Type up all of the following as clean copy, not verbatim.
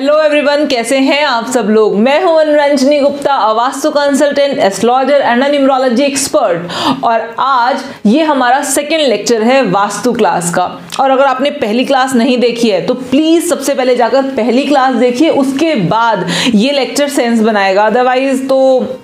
Hello everyone, कैसे हैं आप सब लोग। मैं हूं Ranjani Gupta, vastu consultant, astrologer and numerology expert. और आज ये हमारा सेकंड लेक्चर है वास्तु क्लास का। और अगर आपने पहली क्लास नहीं देखी है तो प्लीज सबसे पहले जाकर पहली क्लास देखिए, उसके बाद ये लेक्चर सेंस बनाएगा। अदरवाइज तो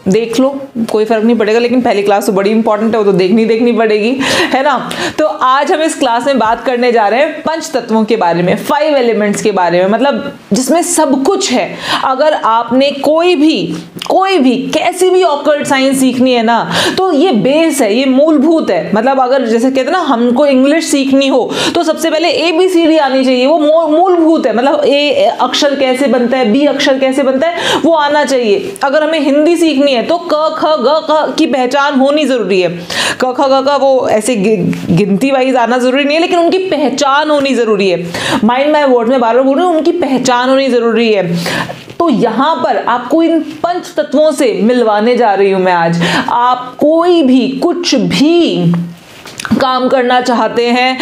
देख लो, कोई फर्क नहीं पड़ेगा, लेकिन पहली क्लास तो बड़ी इंपॉर्टेंट है, वो तो देखनी पड़ेगी, है ना। तो आज हम इस क्लास में बात करने जा रहे हैं पंच तत्वों के बारे में, 5 एलिमेंट्स के बारे में, मतलब जिसमें सब कुछ है। अगर आपने कोई भी कैसी भी ऑकल्ट साइंस सीखनी है ना, तो ये बेस है, ये मूलभूत है। मतलब अगर जैसे कहते हैं ना, हमको इंग्लिश सीखनी हो तो सबसे पहले ABCD आनी चाहिए, वो मूलभूत है। मतलब A अक्षर कैसे बनता है, B अक्षर कैसे बनता है, वो आना चाहिए। अगर हमें हिंदी सीखनी है तो क ख ग क की पहचान होनी जरूरी है। क ख ग का वो ऐसे गिनती वाइज आना जरूरी नहीं है, लेकिन उनकी पहचान होनी जरूरी है। माइंड माय वर्ड में बार-बार बोल रही हूं, उनकी पहचान होनी जरूरी है। तो यहां पर आपको इन पंच तत्वों से मिलवाने जा रही हूं मैं आज। आप कोई भी कुछ भी काम करना चाहते हैं,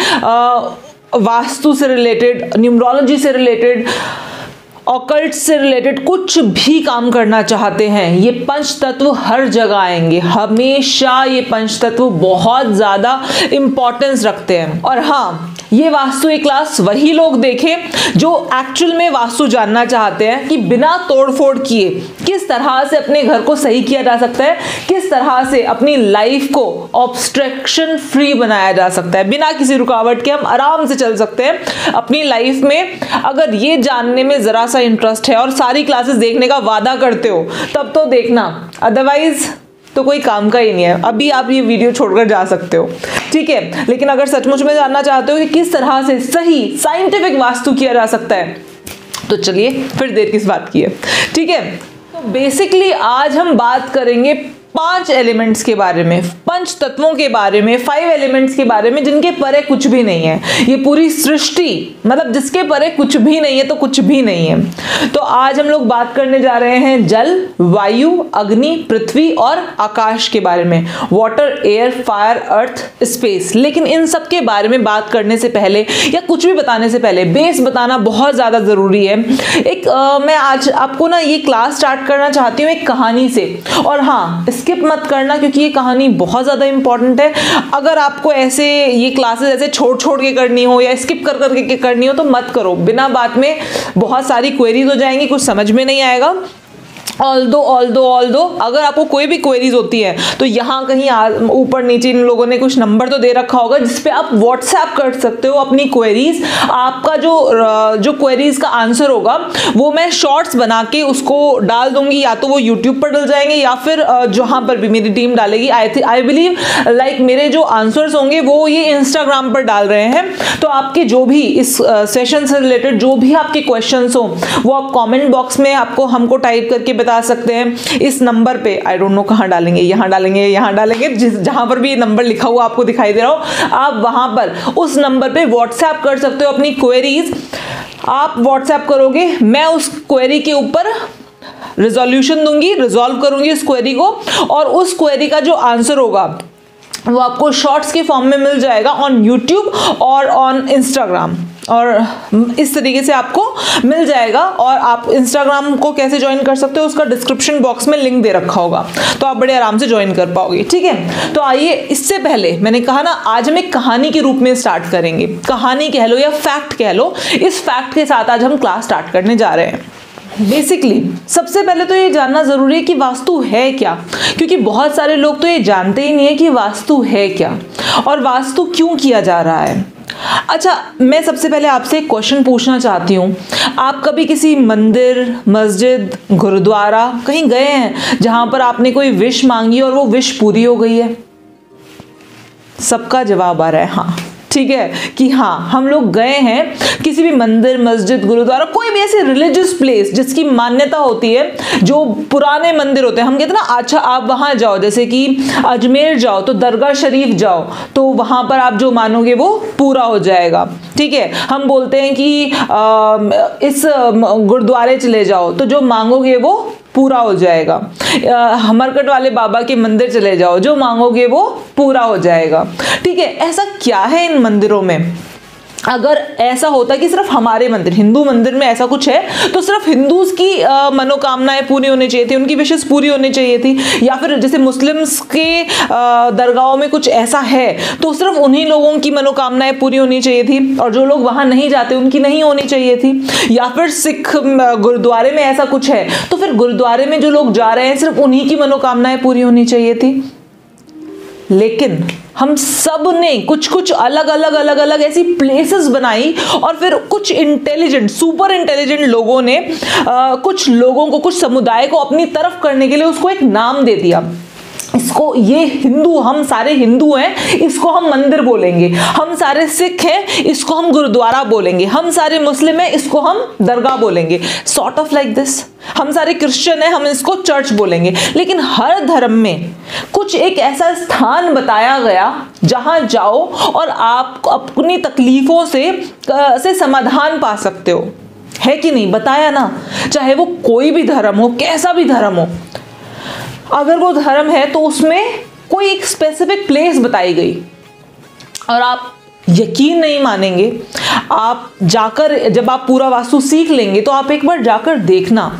वास्तु से रिलेटेड, न्यूमरोलॉजी से रिलेटेड, ऑकल्ट से रिलेटेड, कुछ भी काम करना चाहते हैं, ये पंच तत्व हर जगह आएंगे। हमेशा ये पंच तत्व बहुत ज्यादा इंपॉर्टेंस रखते हैं। और हाँ, ये वास्तु एक क्लास वही लोग देखें जो एक्चुअल में वास्तु जानना चाहते हैं कि बिना तोड़फोड़ किए किस तरह से अपने घर को सही किया जा सकता है, किस तरह से अपनी लाइफ को ऑब्स्ट्रक्शन फ्री बनाया जा सकता है, बिना किसी रुकावट के हम आराम से चल सकते हैं अपनी लाइफ में। अगर ये जानने में जरा सा इंटरेस्ट है और सारी क्लासेस देखने का वादा करते हो तब तो देखना, अदरवाइज तो कोई काम का ही नहीं है। अभी आप ये वीडियो छोड़कर जा सकते हो, ठीक है। लेकिन अगर सचमुच में जानना चाहते हो कि किस तरह से सही साइंटिफिक वास्तु किया जा सकता है, तो चलिए फिर देर किस बात की है, ठीक है। तो बेसिकली आज हम बात करेंगे 5 एलिमेंट्स के बारे में, पंच तत्वों के बारे में, 5 एलिमेंट्स के बारे में, जिनके परे कुछ भी नहीं है। ये पूरी सृष्टि, मतलब जिसके परे कुछ भी नहीं है तो कुछ भी नहीं है। तो आज हम लोग बात करने जा रहे हैं जल, वायु, अग्नि, पृथ्वी और आकाश के बारे में। वाटर, एयर, फायर, अर्थ, स्पेस। लेकिन इन सब के बारे में बात करने से पहले या कुछ भी बताने से पहले बेस बताना बहुत ज्यादा जरूरी है। मैं आज आपको ना ये क्लास स्टार्ट करना चाहती हूँ एक कहानी से। और हाँ, स्किप मत करना, क्योंकि ये कहानी बहुत ज़्यादा इंपॉर्टेंट है। अगर आपको ऐसे ये क्लासेस ऐसे छोड़ के करनी हो या स्किप कर करनी हो तो मत करो। बिना बात में बहुत सारी क्वेरीज हो जाएंगी, कुछ समझ में नहीं आएगा। ऑल्दो अगर आपको कोई भी क्वेरीज होती है तो यहाँ कहीं ऊपर नीचे इन लोगों ने कुछ नंबर तो दे रखा होगा जिसपे आप व्हाट्सएप कर सकते हो अपनी क्वेरीज। आपका जो क्वेरीज का आंसर होगा वो मैं शॉर्ट्स बना के उसको डाल दूंगी, या तो वो यूट्यूब पर डल जाएंगे या फिर जहाँ पर भी मेरी टीम डालेगी। आई बिलीव लाइक मेरे जो आंसर्स होंगे वो ये इंस्टाग्राम पर डाल रहे हैं। तो आपके जो भी इस सेशन से रिलेटेड जो भी आपके क्वेश्चंस हो वो आप कॉमेंट बॉक्स में हमको टाइप करके बता सकते हैं। इस नंबर पे आई डोंट नो कहां डालेंगे, यहाँ डालेंगे जहां पर भी नंबर लिखा हुआ आपको दिखाई दे रहा हो, आप वहां पर उस नंबर पे व्हाट्सएप कर सकते हो अपनी क्वेरीज। आप व्हाट्सएप करोगे, मैं उस क्वेरी के ऊपर रिजोल्यूशन दूंगी, रिजॉल्व करूंगी उस क्वेरी को, और उस क्वेरी का जो आंसर होगा वो आपको शॉर्ट्स के फॉर्म में मिल जाएगा ऑन यूट्यूब और ऑन इंस्टाग्राम। और इस तरीके से आपको मिल जाएगा। और आप इंस्टाग्राम को कैसे ज्वाइन कर सकते हो उसका डिस्क्रिप्शन बॉक्स में लिंक दे रखा होगा, तो आप बड़े आराम से ज्वाइन कर पाओगे, ठीक है। तो आइए, इससे पहले मैंने कहा ना आज हम एक कहानी के रूप में स्टार्ट करेंगे। कहानी कह लो या फैक्ट कह लो, इस फैक्ट के साथ आज हम क्लास स्टार्ट करने जा रहे हैं। बेसिकली सबसे पहले तो ये जानना जरूरी है कि वास्तु है क्या, क्योंकि बहुत सारे लोग तो ये जानते ही नहीं है कि वास्तु है क्या और वास्तु क्यों किया जा रहा है। अच्छा, मैं सबसे पहले आपसे एक क्वेश्चन पूछना चाहती हूँ। आप कभी किसी मंदिर, मस्जिद, गुरुद्वारा कहीं गए हैं जहां पर आपने कोई विश मांगी और वो विश पूरी हो गई है? सबका जवाब आ रहा है हाँ, ठीक है, कि हाँ हम लोग गए हैं किसी भी मंदिर, मस्जिद, गुरुद्वारा, कोई भी ऐसे रिलीजियस प्लेस जिसकी मान्यता होती है, जो पुराने मंदिर होते हैं। हम कहते हैं ना, अच्छा आप वहां जाओ, जैसे कि अजमेर जाओ तो दरगाह शरीफ जाओ, तो वहां पर आप जो मानोगे वो पूरा हो जाएगा, ठीक है। हम बोलते हैं कि इस गुरुद्वारे चले जाओ तो जो मांगोगे वो पूरा हो जाएगा। हमरकट वाले बाबा के मंदिर चले जाओ, जो मांगोगे वो पूरा हो जाएगा, ठीक है। ऐसा क्या है इन मंदिरों में? अगर ऐसा होता कि सिर्फ हमारे मंदिर, हिंदू मंदिर में ऐसा कुछ है तो सिर्फ हिंदूज की मनोकामनाएं पूरी होनी चाहिए थी, उनकी विशेष पूरी होनी चाहिए थी, या फिर जैसे मुस्लिम्स के दरगाहों में कुछ ऐसा है तो सिर्फ उन्हीं लोगों की मनोकामनाएं पूरी होनी चाहिए थी और जो लोग वहां नहीं जाते उनकी नहीं होनी चाहिए थी। या फिर सिख गुरुद्वारे में ऐसा कुछ है तो फिर गुरुद्वारे में जो लोग जा रहे हैं सिर्फ उन्हीं की मनोकामनाएं पूरी होनी चाहिए थी। लेकिन हम सब ने कुछ कुछ अलग अलग ऐसी प्लेसेस बनाई और फिर कुछ इंटेलिजेंट, सुपर इंटेलिजेंट लोगों ने कुछ लोगों को, कुछ समुदाय को अपनी तरफ करने के लिए उसको एक नाम दे दिया। इसको, ये हिंदू, हम सारे हिंदू हैं, इसको हम मंदिर बोलेंगे, हम सारे सिख हैं, इसको हम गुरुद्वारा बोलेंगे, हम सारे मुस्लिम हैं, इसको हम दरगाह बोलेंगे, सॉर्ट ऑफ लाइक दिस। हम सारे क्रिश्चियन हैं, हम इसको चर्च बोलेंगे। लेकिन हर धर्म में कुछ एक ऐसा स्थान बताया गया जहां जाओ और आप अपनी तकलीफों से समाधान पा सकते हो, है कि नहीं? बताया ना, चाहे वो कोई भी धर्म हो, कैसा भी धर्म हो, अगर वो धर्म है तो उसमें कोई एक स्पेसिफिक प्लेस बताई गई। और आप यकीन नहीं मानेंगे, आप जाकर, जब आप पूरा वास्तु सीख लेंगे तो आप एक बार जाकर देखना,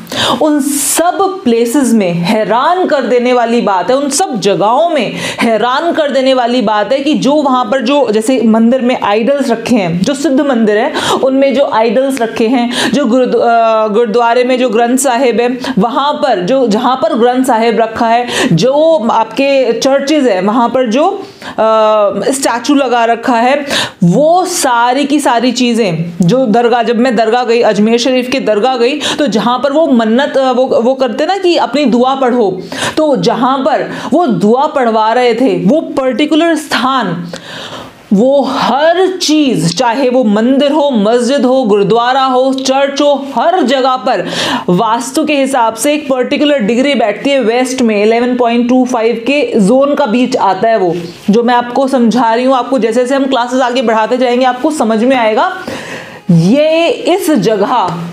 उन सब प्लेसेस में हैरान कर देने वाली बात है, उन सब जगहों में हैरान कर देने वाली बात है कि जो वहां पर, जो जैसे मंदिर में आइडल्स रखे हैं, जो सिद्ध मंदिर है उनमें जो आइडल्स रखे हैं, जो गुरुद्वारे में जो ग्रंथ साहिब है वहां पर, जो जहां पर ग्रंथ साहिब रखा है, जो आपके चर्चेज है वहां पर जो स्टैचू लगा रखा है, वो सारी की सारी चीजें, जो दरगाह, जब मैं दरगाह गई, अजमेर शरीफ के दरगाह गई, तो जहां पर वो मन्नत वो करते ना कि अपनी दुआ पढ़ो, तो जहां पर वो दुआ पढ़वा रहे थे, वो पर्टिकुलर स्थान, वो हर चीज, चाहे वो मंदिर हो, मस्जिद हो, गुरुद्वारा हो, चर्च हो, हर जगह पर वास्तु के हिसाब से एक पर्टिकुलर डिग्री बैठती है। वेस्ट में 11.25 के जोन का बीच आता है, वो जो मैं आपको समझा रही हूं, आपको जैसे जैसे हम क्लासेस आगे बढ़ाते जाएंगे आपको समझ में आएगा। ये इस जगह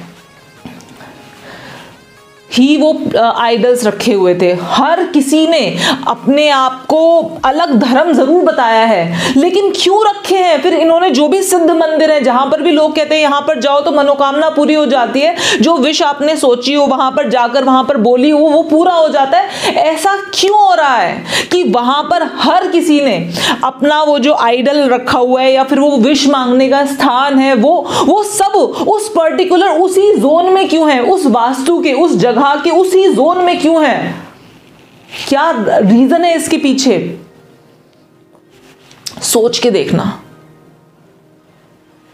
ही वो आइडल्स रखे हुए थे। हर किसी ने अपने आप को अलग धर्म जरूर बताया है, लेकिन क्यों रखे हैं? फिर इन्होंने जो भी सिद्ध मंदिर है, जहां पर भी लोग कहते हैं यहां पर जाओ तो मनोकामना पूरी हो जाती है, जो विश आपने सोची हो वहां पर जाकर, वहां पर बोली हो, वो पूरा हो जाता है, ऐसा क्यों हो रहा है कि वहां पर हर किसी ने अपना वो जो आइडल रखा हुआ है या फिर वो विश मांगने का स्थान है, वो सब उस पर्टिकुलर उसी जोन में क्यों है? उस वास्तु के, उस जगह के उसी जोन में क्यों है? क्या रीजन है इसके पीछे? सोच के देखना।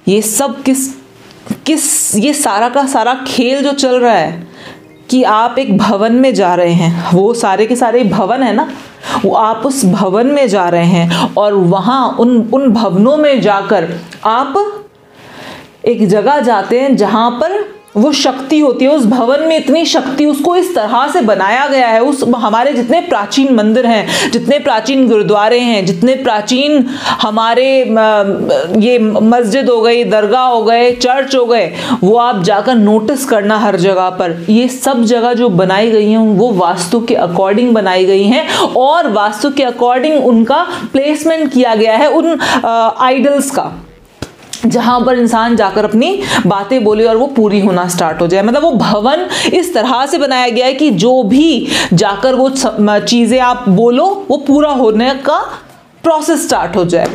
ये सब किस ये सारा का सारा खेल जो चल रहा है कि आप एक भवन में जा रहे हैं, वो सारे के सारे भवन है ना, वो आप उस भवन में जा रहे हैं और वहां उन भवनों में जाकर आप एक जगह जाते हैं जहां पर वो शक्ति होती है, उस भवन में इतनी शक्ति, उसको इस तरह से बनाया गया है। उस हमारे जितने प्राचीन मंदिर हैं, जितने प्राचीन गुरुद्वारे हैं, जितने प्राचीन हमारे ये मस्जिद हो गई, दरगाह हो गए, चर्च हो गए, वो आप जाकर नोटिस करना हर जगह पर। ये सब जगह जो बनाई गई हैं वो वास्तु के अकॉर्डिंग बनाई गई हैं और वास्तु के अकॉर्डिंग उनका प्लेसमेंट किया गया है उन आइडल्स का, जहां पर इंसान जाकर अपनी बातें बोले और वो पूरी होना स्टार्ट हो जाए। मतलब वो भवन इस तरह से बनाया गया है कि जो भी जाकर वो चीजें आप बोलो वो पूरा होने का प्रोसेस स्टार्ट हो जाए।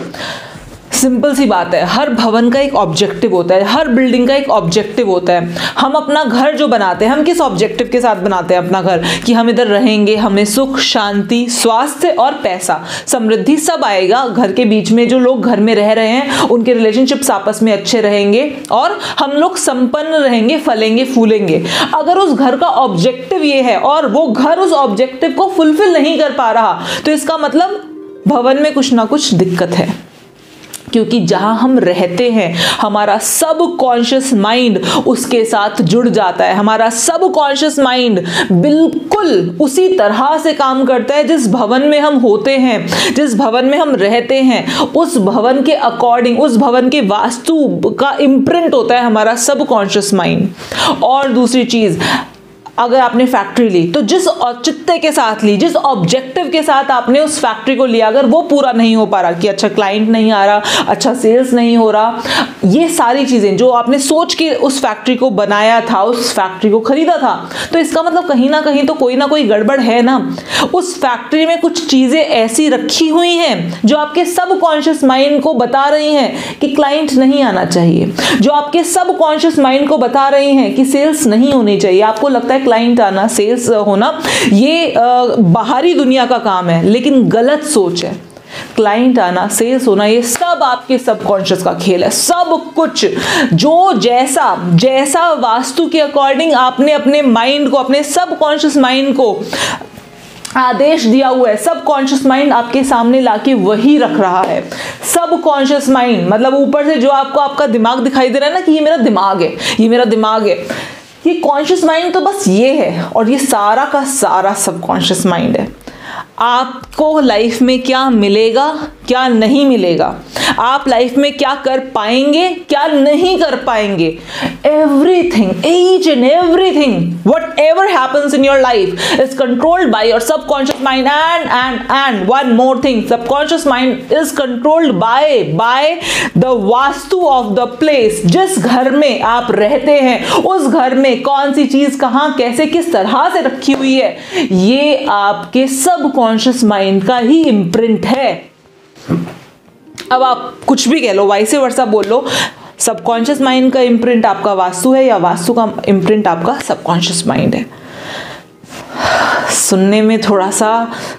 सिंपल सी बात है, हर भवन का एक ऑब्जेक्टिव होता है, हर बिल्डिंग का एक ऑब्जेक्टिव होता है। हम अपना घर जो बनाते हैं, हम किस ऑब्जेक्टिव के साथ बनाते हैं अपना घर? कि हम इधर रहेंगे, हमें सुख, शांति, स्वास्थ्य और पैसा, समृद्धि सब आएगा। घर के बीच में जो लोग घर में रह रहे हैं उनके रिलेशनशिप्स आपस में अच्छे रहेंगे और हम लोग संपन्न रहेंगे, फलेंगे, फूलेंगे। अगर उस घर का ऑब्जेक्टिव ये है और वो घर उस ऑब्जेक्टिव को फुलफिल नहीं कर पा रहा, तो इसका मतलब भवन में कुछ ना कुछ दिक्कत है। क्योंकि जहां हम रहते हैं हमारा सब कॉन्शियस माइंड उसके साथ जुड़ जाता है। हमारा सब कॉन्शियस माइंड बिल्कुल उसी तरह से काम करता है जिस भवन में हम होते हैं, जिस भवन में हम रहते हैं, उस भवन के अकॉर्डिंग, उस भवन के वास्तु का इम्प्रिंट होता है हमारा सब कॉन्शियस माइंड। और दूसरी चीज, अगर आपने फैक्ट्री ली तो जिस औचित्य के साथ ली, जिस ऑब्जेक्टिव के साथ आपने उस फैक्ट्री को लिया, अगर वो पूरा नहीं हो पा रहा कि अच्छा क्लाइंट नहीं आ रहा, अच्छा सेल्स नहीं हो रहा, ये सारी चीजें जो आपने सोच के उस फैक्ट्री को बनाया था, उस फैक्ट्री को खरीदा था, तो इसका मतलब कहीं ना कहीं तो कोई ना कोई गड़बड़ है ना। उस फैक्ट्री में कुछ चीजें ऐसी रखी हुई हैं जो आपके सबकॉन्शियस माइंड को बता रही हैं कि क्लाइंट नहीं आना चाहिए, जो आपके सबकॉन्शियस माइंड को बता रही हैं कि सेल्स नहीं होनी चाहिए। आपको लगता है क्लाइंट आना, सेल्स होना ये बाहरी दुनिया का काम है, लेकिन गलत सोच है। क्लाइंट आना, सेल्स होना, ये सब आपके सबकॉन्शियस का खेल है। सब कुछ जो जैसा वास्तु के अकॉर्डिंग आपने अपने माइंड को, अपने सबकॉन्शियस माइंड को आदेश दिया हुआ है, सबकॉन्शियस माइंड आपके सामने लाके वही रख रहा है। सबकॉन्शियस माइंड मतलब ऊपर से जो आपको आपका दिमाग दिखाई दे रहा है ना कि ये मेरा दिमाग है, ये मेरा दिमाग है, ये कॉन्शियस माइंड तो बस ये है, और ये सारा का सारा सबकॉन्शियस माइंड है। आपको लाइफ में क्या मिलेगा, क्या नहीं मिलेगा, आप लाइफ में क्या कर पाएंगे, क्या नहीं कर पाएंगे, everything, each and everything, whatever happens in your life is controlled by your subconscious mind, and one more thing, subconscious mind is controlled by the vastu of the place। जिस घर में आप रहते हैं उस घर में कौन सी चीज कहां कैसे किस तरह से रखी हुई है, ये आपके सबकॉन्शियस माइंड का ही इम्प्रिंट है। अब आप कुछ भी कह लो, वाइस वर्सा बोल लो, सबकॉन्शियस माइंड का इम्प्रिंट आपका वास्तु है या वास्तु का इम्प्रिंट आपका सबकॉन्शियस माइंड है। सुनने में थोड़ा सा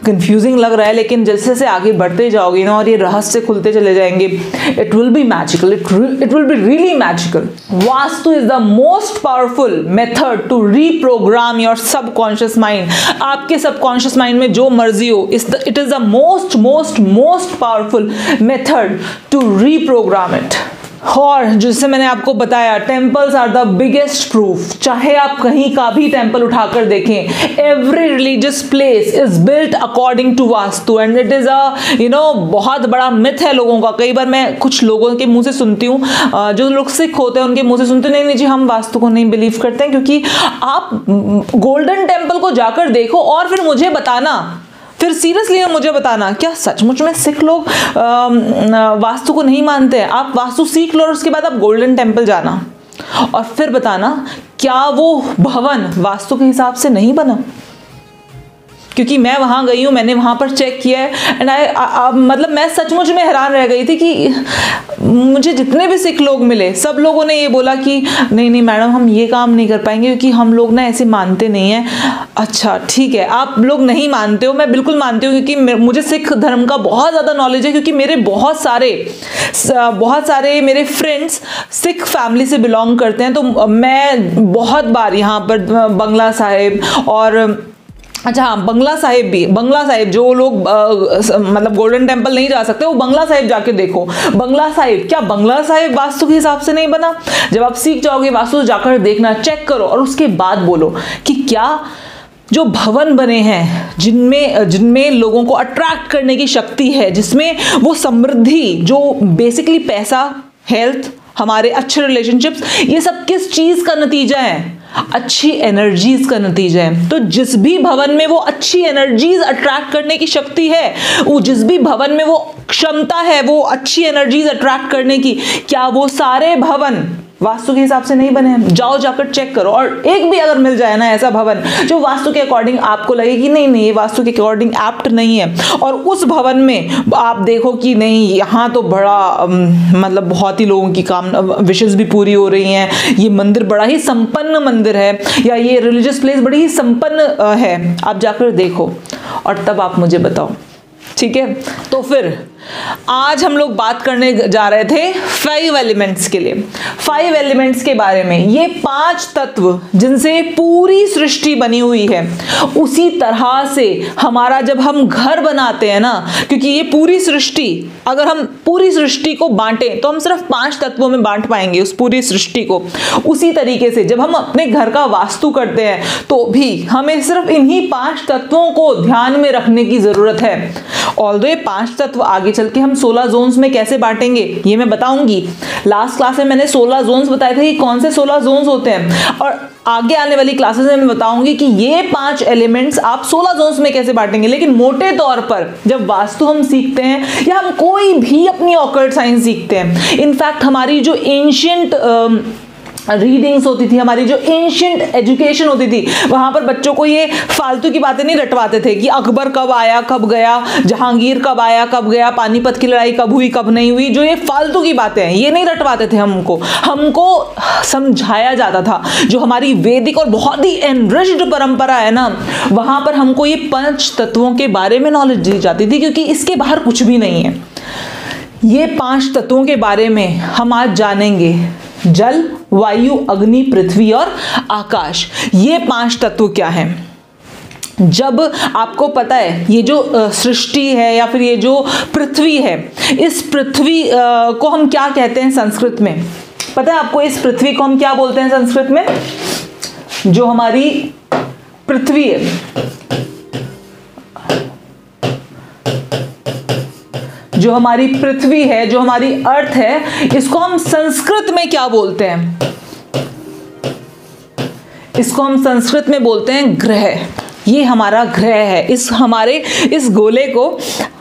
कंफ्यूजिंग लग रहा है, लेकिन जैसे जैसे आगे बढ़ते जाओगे ना और ये रहस्य खुलते चले जाएंगे, it will be magical, it will be really magical. Vastu is the most powerful method to reprogram your subconscious mind. आपके सबकॉन्शियस माइंड में जो मर्जी हो, it is the most powerful method to reprogram it. और जैसे मैंने आपको बताया, temples are the biggest proof. चाहे आप कहीं का भी टेम्पल उठाकर देखें, every religious place is built according to Vastu, and it is बहुत बड़ा मिथ है लोगों का। कई बार मैं कुछ लोगों के मुंह से सुनती हूँ, जो लोग सिख होते हैं उनके मुंह से सुनती हूँ, नहीं जी हम वास्तु को नहीं बिलीव करते हैं। क्योंकि आप गोल्डन टेम्पल को जाकर देखो और फिर मुझे बताना, फिर सीरियसली मुझे बताना, क्या सचमुच में सिख लोग वास्तु को नहीं मानते हैं? आप वास्तु सीख लो और उसके बाद आप गोल्डन टेम्पल जाना और फिर बताना क्या वो भवन वास्तु के हिसाब से नहीं बना। क्योंकि मैं वहाँ गई हूँ, मैंने वहाँ पर चेक किया है, एंड मतलब मैं सचमुच में हैरान रह गई थी कि मुझे जितने भी सिख लोग मिले सब लोगों ने ये बोला कि नहीं मैडम हम ये काम नहीं कर पाएंगे क्योंकि हम लोग ना ऐसे मानते नहीं हैं। अच्छा ठीक है, आप लोग नहीं मानते हो, मैं बिल्कुल मानती हूँ क्योंकि मुझे सिख धर्म का बहुत ज़्यादा नॉलेज है, क्योंकि मेरे बहुत सारे मेरे फ्रेंड्स सिख फैमिली से बिलोंग करते हैं। तो मैं बहुत बार यहाँ पर बंगला साहिब और अच्छा हाँ बंगला साहिब जो लोग मतलब गोल्डन टेम्पल नहीं जा सकते वो बंगला साहिब जाके देखो। बंगला साहिब वास्तु के हिसाब से नहीं बना? जब आप सीख जाओगे वास्तु जाकर देखना, चेक करो और उसके बाद बोलो कि क्या जो भवन बने हैं जिनमें लोगों को अट्रैक्ट करने की शक्ति है, जिसमें वो समृद्धि, जो बेसिकली पैसा, हेल्थ, हमारे अच्छे रिलेशनशिप्स, ये सब किस चीज का नतीजा है? अच्छी एनर्जीज का नतीजा है। तो जिस भी भवन में वो अच्छी एनर्जीज अट्रैक्ट करने की शक्ति है, वो जिस भी भवन में वो क्षमता है वो अच्छी एनर्जीज अट्रैक्ट करने की, क्या वो सारे भवन वास्तु के हिसाब से नहीं बने हैं? जाओ जाकर चेक करो, और एक भी अगर मिल जाए ना ऐसा भवन जो वास्तु के अकॉर्डिंग आपको लगे कि नहीं ये वास्तु के अकॉर्डिंग एप्ट नहीं है, और उस भवन में आप देखो कि नहीं यहाँ तो बड़ा मतलब बहुत ही लोगों की विशेस भी पूरी हो रही हैं, ये मंदिर बड़ा ही संपन्न मंदिर है, या ये रिलीजियस प्लेस बड़ी ही संपन्न है, आप जाकर देखो और तब आप मुझे बताओ। ठीक है, तो फिर आज हम लोग बात करने जा रहे थे 5 एलिमेंट्स के लिए, 5 एलिमेंट्स के बारे में। ये 5 तत्व जिनसे पूरी सृष्टि बनी हुई है, उसी तरह से हमारा जब हम घर बनाते हैं ना, क्योंकि ये पूरी सृष्टि, अगर हम पूरी सृष्टि को बांटें तो हम सिर्फ 5 तत्वों में बांट पाएंगे उस पूरी सृष्टि को। उसी तरीके से जब हम अपने घर का वास्तु करते हैं तो भी हमें सिर्फ इन्हीं 5 तत्वों को ध्यान में रखने की जरूरत है। ऑल्दो ये 5 तत्व आगे आगे चल के हम 16 जोन्स में कैसे बांटेंगे ये मैं बताऊंगी। लास्ट क्लास में मैंने 16 जोन्स बताए थे कि कौन से 16 जोन्स होते हैं, और आगे आने वाली क्लासेस में मैं बताऊंगी कि ये 5 एलिमेंट्स आप 16 जोन्स में कैसे बांटेंगे। लेकिन मोटे तौर पर जब वास्तु हम सीखते हैं या हम कोई भी अपनी ऑकल्ट साइंस सीखते हैं, इनफैक्ट हमारी जो एंशिएंट रीडिंग्स होती थी, हमारी जो एंशिएंट एजुकेशन होती थी, वहां पर बच्चों को ये फालतू की बातें नहीं रटवाते थे कि अकबर कब आया कब गया, जहांगीर कब आया कब गया, पानीपत की लड़ाई कब हुई कब नहीं हुई, जो ये फालतू की बातें हैं ये नहीं रटवाते थे हमको समझाया जाता था। जो हमारी वैदिक और बहुत ही एनरिच्ड परंपरा है ना, वहां पर हमको ये 5 तत्वों के बारे में नॉलेज दी जाती थी, क्योंकि इसके बाहर कुछ भी नहीं है। ये 5 तत्वों के बारे में हम आज जानेंगे। जल, वायु, अग्नि, पृथ्वी और आकाश, ये 5 तत्व क्या हैं। जब आपको पता है ये जो सृष्टि है या फिर ये जो पृथ्वी है, इस पृथ्वी को हम क्या कहते हैं संस्कृत में, पता है आपको इस पृथ्वी को हम क्या बोलते हैं संस्कृत में? जो हमारी पृथ्वी है, जो हमारी पृथ्वी है, जो हमारी अर्थ है, इसको हम संस्कृत में क्या बोलते हैं? इसको हम संस्कृत में बोलते हैं ग्रह। ये हमारा ग्रह है। इस गोले को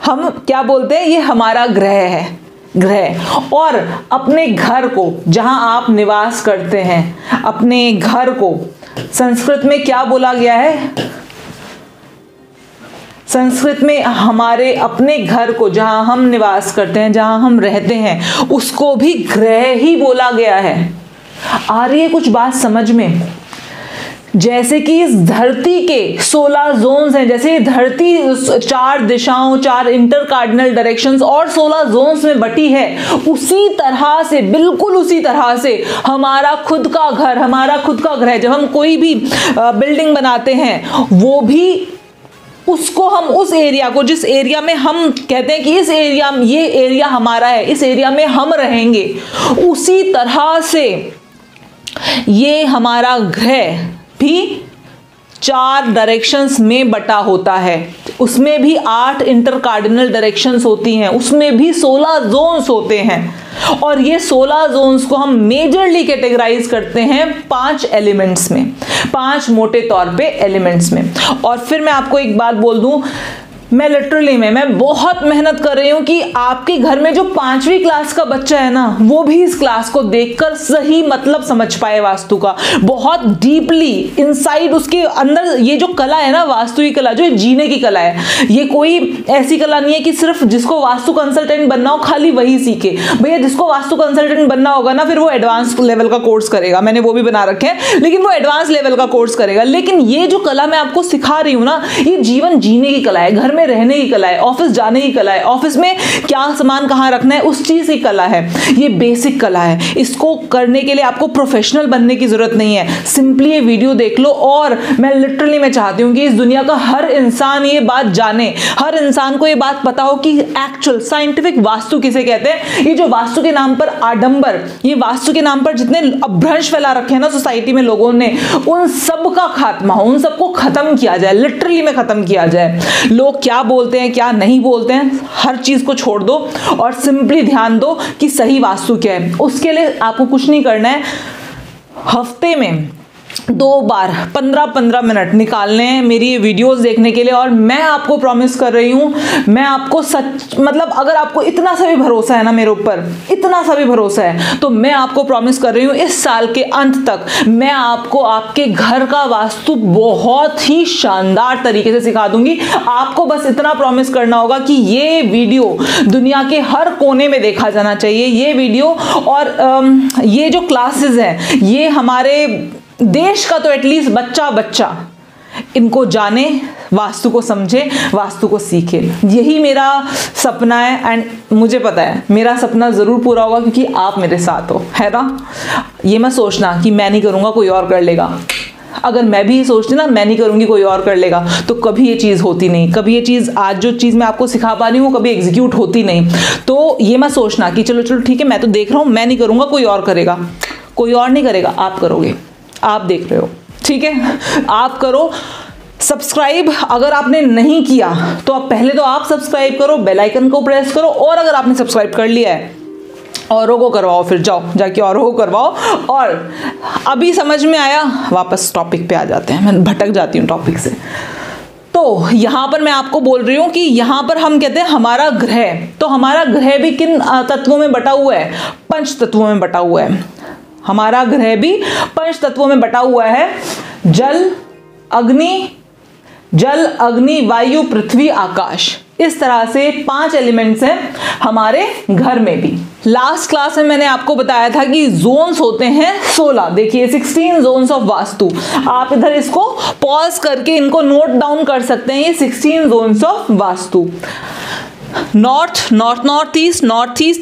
हम क्या बोलते हैं? ये हमारा ग्रह है, ग्रह। और अपने घर को, जहां आप निवास करते हैं, अपने घर को संस्कृत में क्या बोला गया है? संस्कृत में हमारे अपने घर को, जहां हम निवास करते हैं, जहां हम रहते हैं, उसको भी ग्रह ही बोला गया है। आ रही है कुछ बात समझ में? जैसे कि इस धरती के 16 जोन्स हैं, जैसे धरती 4 दिशाओं, 4 इंटर कार्डिनल डायरेक्शंस और 16 जोन्स में बटी है, उसी तरह से, बिल्कुल उसी तरह से हमारा खुद का घर, हमारा खुद का ग्रह, जब हम कोई भी बिल्डिंग बनाते हैं, वो भी उसको हम उस एरिया को, जिस एरिया में हम कहते हैं कि इस एरिया, ये एरिया हमारा है, इस एरिया में हम रहेंगे, उसी तरह से ये हमारा ग्रह भी 4 डायरेक्शंस में बटा होता है। उसमें भी 8 इंटर कार्डिनल डायरेक्शंस होती हैं, उसमें भी 16 जोन्स होते हैं, और ये 16 जोन्स को हम मेजरली कैटेगराइज करते हैं 5 एलिमेंट्स में, 5 मोटे तौर पे एलिमेंट्स में। और फिर मैं आपको एक बात बोल दूं, मैं लिटरली मैं बहुत मेहनत कर रही हूँ कि आपके घर में जो 5वीं क्लास का बच्चा है ना, वो भी इस क्लास को देखकर सही मतलब समझ पाए वास्तु का, बहुत डीपली इनसाइड उसके अंदर। ये जो कला है ना, वास्तु की कला, जो जीने की कला है, ये कोई ऐसी कला नहीं है कि सिर्फ जिसको वास्तु कंसल्टेंट बनना हो खाली वही सीखे। भैया जिसको वास्तु कंसल्टेंट बनना होगा ना, फिर वो एडवांस लेवल का कोर्स करेगा, मैंने वो भी बना रखे हैं, लेकिन वो एडवांस लेवल का कोर्स करेगा। लेकिन ये जो कला मैं आपको सिखा रही हूँ ना, ये जीवन जीने की कला है, घर में रहने की कला है, ऑफिस जाने की कला है, ऑफिस में क्या सामान कहां रखना है उस चीज की कला है। ये बेसिक कला है। इसको करने के लिए आपको प्रोफेशनल बनने की जरूरत नहीं है। सिंपली ये वीडियो देख लो, और मैं चाहती हूं कि इस दुनिया का हर इंसान ये बात जाने, हर इंसान को ये बात पता हो कि एक्चुअल साइंटिफिक वास्तु किसे कहते हैं। ये जो वास्तु के नाम पर आडंबर, ये वास्तु के नाम पर जितने अपभ्रंश फैला रखे हैं ना सोसाइटी में लोगों ने, उन सब का खात्मा हो, उन सबको खत्म किया जाए, लिटरली में खत्म किया जाए। लोग क्या बोलते हैं क्या नहीं बोलते हैं, हर चीज को छोड़ दो और सिंपली ध्यान दो कि सही वास्तु क्या है। उसके लिए आपको कुछ नहीं करना है, हफ्ते में 2 बार 15-15 मिनट निकालने हैं मेरी ये वीडियोस देखने के लिए। और मैं आपको प्रॉमिस कर रही हूं, मैं आपको सच, मतलब अगर आपको इतना सा भी भरोसा है ना मेरे ऊपर, इतना सा भी भरोसा है, तो मैं आपको प्रॉमिस कर रही हूं इस साल के अंत तक मैं आपको आपके घर का वास्तु बहुत ही शानदार तरीके से सिखा दूंगी। आपको बस इतना प्रॉमिस करना होगा कि ये वीडियो दुनिया के हर कोने में देखा जाना चाहिए, ये वीडियो। और ये जो क्लासेस हैं, ये हमारे देश का तो एटलीस्ट बच्चा इनको जाने, वास्तु को समझे, वास्तु को सीखे। यही मेरा सपना है, एंड मुझे पता है मेरा सपना जरूर पूरा होगा क्योंकि आप मेरे साथ हो, है ना। ये मत सोचना कि मैं नहीं करूंगा कोई और कर लेगा। अगर मैं भी सोचती ना मैं नहीं करूंगी कोई और कर लेगा, तो कभी ये चीज़ होती नहीं, कभी ये चीज़, आज जो चीज़ मैं आपको सिखा पा रही हूँ कभी एग्जीक्यूट होती नहीं। तो ये मत सोचना कि चलो ठीक है मैं तो देख रहा हूँ, मैं नहीं करूंगा कोई और करेगा। कोई और नहीं करेगा, आप करोगे, आप देख रहे हो, ठीक है, आप करो। सब्सक्राइब अगर आपने नहीं किया तो आप पहले तो आप सब्सक्राइब करो, बेल आइकन को प्रेस करो, और अगर आपने सब्सक्राइब कर लिया है औरों को करवाओ, फिर जाओ जाके औरों को करवाओ। और अभी समझ में आया, वापस टॉपिक पे आ जाते हैं, मैं भटक जाती हूँ टॉपिक से। तो यहाँ पर मैं आपको बोल रही हूँ कि यहाँ पर हम कहते हैं हमारा ग्रह, तो हमारा ग्रह भी किन तत्वों में बटा हुआ है? 5 तत्वों में बटा हुआ है। हमारा ग्रह भी 5 तत्वों में बटा हुआ है। जल, अग्नि, वायु, पृथ्वी, आकाश, इस तरह से 5 एलिमेंट्स हैं हमारे घर में भी। लास्ट क्लास में मैंने आपको बताया था कि जोन्स होते हैं 16। देखिए 16 जोन्स ऑफ वास्तु। आप इधर इसको पॉज करके इनको नोट डाउन कर सकते हैं। ये 16 zones of vastu. North east,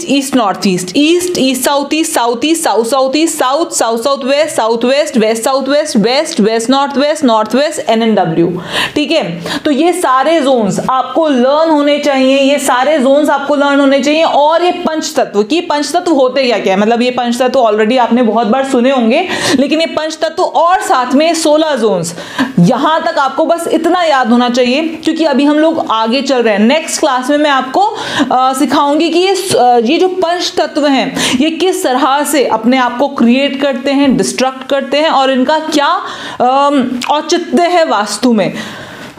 east north east, east south east, south east, south south east, south west, west south west, west north west, NNW। ठीक है, तो ये सारे जोन्स आपको लर्न होने चाहिए, ये सारे जोन्स आपको लर्न होने चाहिए। और ये पंचतत्व की, पंचतत्व होते क्या है, मतलब ये पंचतत्व ऑलरेडी आपने बहुत बार सुने होंगे, लेकिन ये पंचतत्व और साथ में 16 जोन्स, यहां तक आपको बस इतना याद होना चाहिए, क्योंकि अभी हम लोग आगे चल रहे हैं। नेक्स्ट क्लास में मैं आपको सिखाऊंगी कि ये जो पंच तत्व हैं ये किस तरह से अपने आप को क्रिएट करते हैं, डिस्ट्रक्ट करते हैं, और इनका क्या औचित्य है वास्तु में।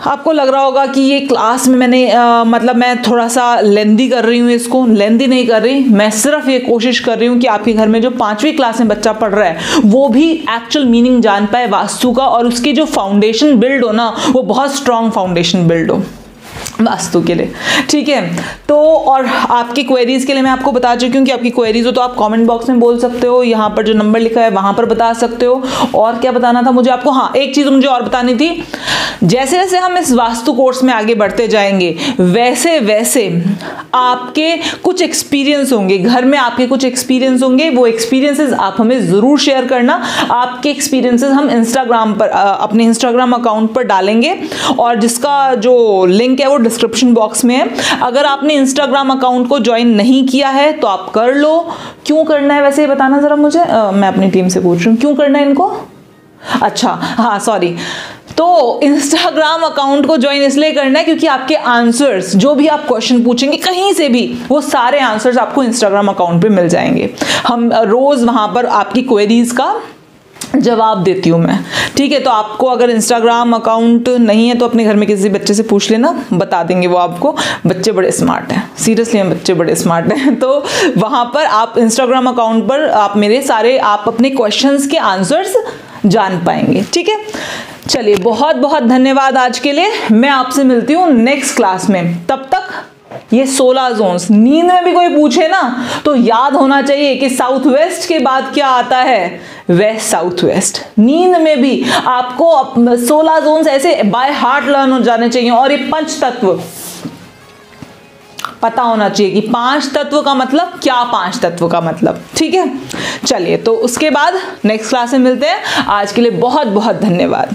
आपको लग रहा होगा कि ये क्लास में मैंने मतलब मैं थोड़ा सा लेंदी कर रही हूँ, इसको लेंदी नहीं कर रही, मैं सिर्फ ये कोशिश कर रही हूँ कि आपके घर में जो 5वीं क्लास में बच्चा पढ़ रहा है वो भी एक्चुअल मीनिंग जान पाए वास्तु का, और उसकी जो फाउंडेशन बिल्ड हो ना, वो बहुत स्ट्रांग फाउंडेशन बिल्ड हो वास्तु के लिए। ठीक है, तो और आपकी क्वेरीज के लिए मैं आपको बता चुकी हूँ कि आपकी क्वेरीज हो तो आप कमेंट बॉक्स में बोल सकते हो, यहाँ पर जो नंबर लिखा है वहां पर बता सकते हो। और क्या बताना था मुझे आपको? हाँ, एक चीज मुझे और बतानी थी। जैसे जैसे हम इस वास्तु कोर्स में आगे बढ़ते जाएंगे वैसे वैसे आपके कुछ एक्सपीरियंस होंगे, घर में आपके कुछ एक्सपीरियंस होंगे, वो एक्सपीरियंसेस आप हमें जरूर शेयर करना। आपके एक्सपीरियंसेस हम इंस्टाग्राम पर अपने इंस्टाग्राम अकाउंट पर डालेंगे, और जिसका जो लिंक है वो डिस्क्रिप्शन बॉक्स में है। अगर आपने इंस्टाग्राम अकाउंट को ज्वाइन नहीं किया है तो आप कर लो। क्यों करना है वैसे बताना जरा मुझे, मैं अपनी टीम से पूछ रही हूँ क्यों करना है इनको। अच्छा हाँ सॉरी, तो इंस्टाग्राम अकाउंट को ज्वाइन इसलिए करना है क्योंकि आपके आंसर्स, जो भी आप क्वेश्चन पूछेंगे कहीं से भी, वो सारे आंसर्स आपको इंस्टाग्राम अकाउंट पे मिल जाएंगे। हम रोज वहां पर आपकी क्वेरीज का जवाब देती हूँ मैं। ठीक है, तो आपको अगर इंस्टाग्राम अकाउंट नहीं है तो अपने घर में किसी बच्चे से पूछ लेना, बता देंगे वो आपको। बच्चे बड़े स्मार्ट हैं, सीरियसली बच्चे बड़े स्मार्ट हैं। तो वहाँ पर आप इंस्टाग्राम अकाउंट पर आप मेरे सारे आप अपने क्वेश्चंस के आंसर्स जान पाएंगे। ठीक है, चलिए बहुत बहुत धन्यवाद आज के लिए। मैं आपसे मिलती हूँ नेक्स्ट क्लास में। तब तक ये 16 जोन्स, नींद में भी कोई पूछे ना तो याद होना चाहिए कि साउथ वेस्ट के बाद क्या आता है, वेस्ट साउथ वेस्ट। नींद में भी आपको 16 जोन्स ऐसे बाय हार्ट लर्न हो जाने चाहिए, और ये 5 तत्व पता होना चाहिए कि 5 तत्व का मतलब क्या, 5 तत्व का मतलब। ठीक है, चलिए तो उसके बाद नेक्स्ट क्लास में मिलते हैं। आज के लिए बहुत बहुत धन्यवाद।